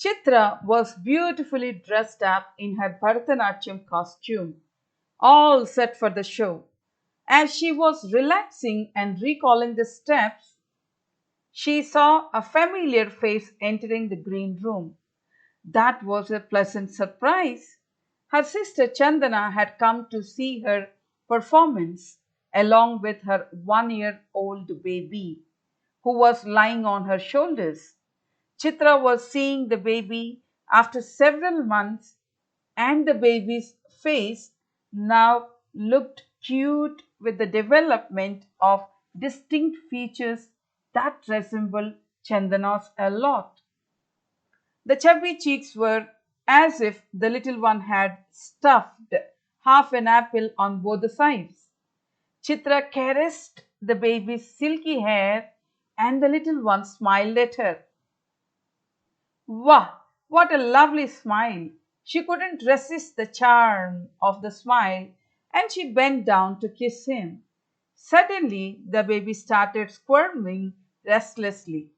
Chitra was beautifully dressed up in her Bharatanatyam costume, all set for the show. As she was relaxing and recalling the steps, she saw a familiar face entering the green room. That was a pleasant surprise. Her sister Chandana had come to see her performance along with her 1 year old baby, who was lying on her shoulders. Chitra was seeing the baby after several months, and the baby's face now looked cute with the development of distinct features that resembled Chandana's a lot. The chubby cheeks were as if the little one had stuffed half an apple on both the sides. Chitra caressed the baby's silky hair, and the little one smiled at her. Wah! What a lovely smile! She couldn't resist the charm of the smile, and she bent down to kiss him. Suddenly, the baby started squirming restlessly.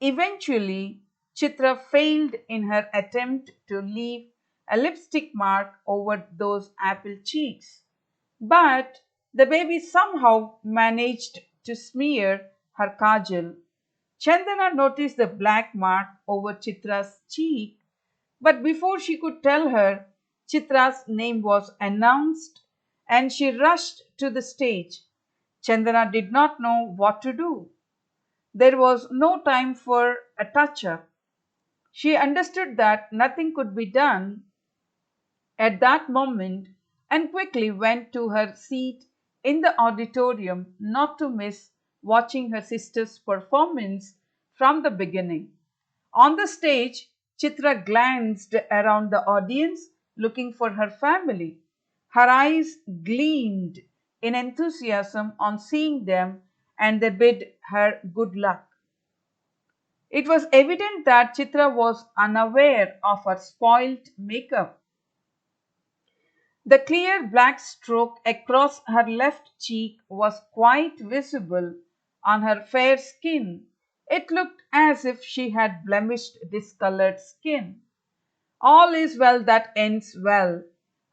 Eventually, Chitra failed in her attempt to leave a lipstick mark over those apple cheeks. But the baby somehow managed to smear her kajal. Chandana noticed the black mark over Chitra's cheek, but before she could tell her, Chitra's name was announced and she rushed to the stage. Chandana did not know what to do. There was no time for a touch up. She understood that nothing could be done at that moment and quickly went to her seat in the auditorium not to miss watching her sister's performance from the beginning. On the stage, Chitra glanced around the audience looking for her family. Her eyes gleamed in enthusiasm on seeing them and they bid her good luck. It was evident that Chitra was unaware of her spoilt makeup. The clear black stroke across her left cheek was quite visible on her fair skin. It looked as if she had blemished, discolored skin. All is well that ends well.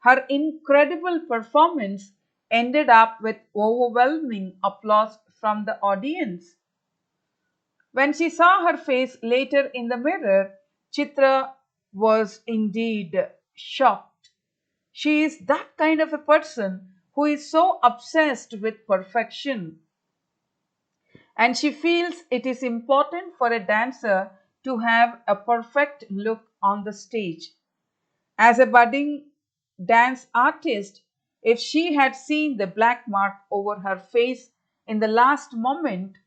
Her incredible performance ended up with overwhelming applause from the audience. When she saw her face later in the mirror, Chitra was indeed shocked. She is that kind of a person who is so obsessed with perfection, and she feels it is important for a dancer to have a perfect look on the stage. As a budding dance artist, if she had seen the black mark over her face in the last moment,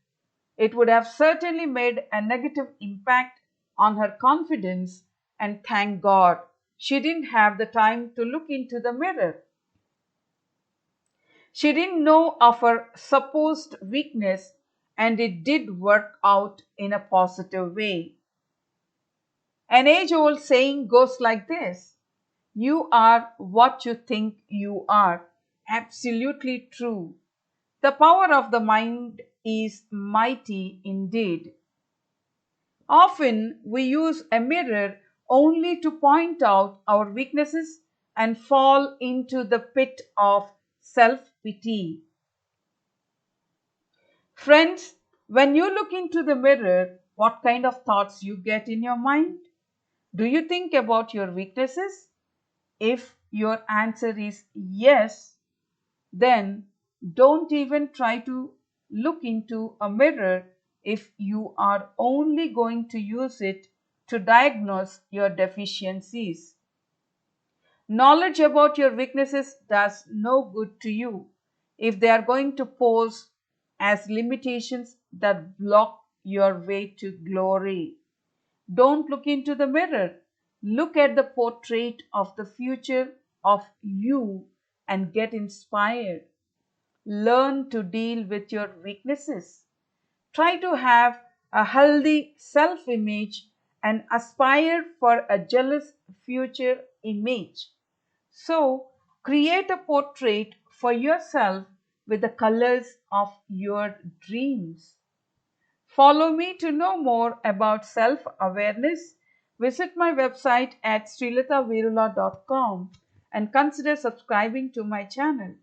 it would have certainly made a negative impact on her confidence, and thank God she didn't have the time to look into the mirror. She didn't know of her supposed weakness, and it did work out in a positive way. An age old saying goes like this: You are what you think you are. Absolutely true. The power of the mind is mighty indeed. Often we use a mirror only to point out our weaknesses and fall into the pit of self pity. Friends, when you look into the mirror, what kind of thoughts you get in your mind? Do you think about your weaknesses? If your answer is yes, then don't even try to look into a mirror if you are only going to use it to diagnose your deficiencies. Knowledge about your weaknesses does no good to you if they are going to pose as limitations that block your way to glory. Don't look into the mirror. Look at the portrait of the future of you and get inspired. Learn to deal with your weaknesses. Try to have a healthy self image and aspire for a jealous future image. So, create a portrait for yourself with the colors of your dreams. Follow me to know more about self awareness, Visit my website at srilathaveerula.com and consider subscribing to my channel.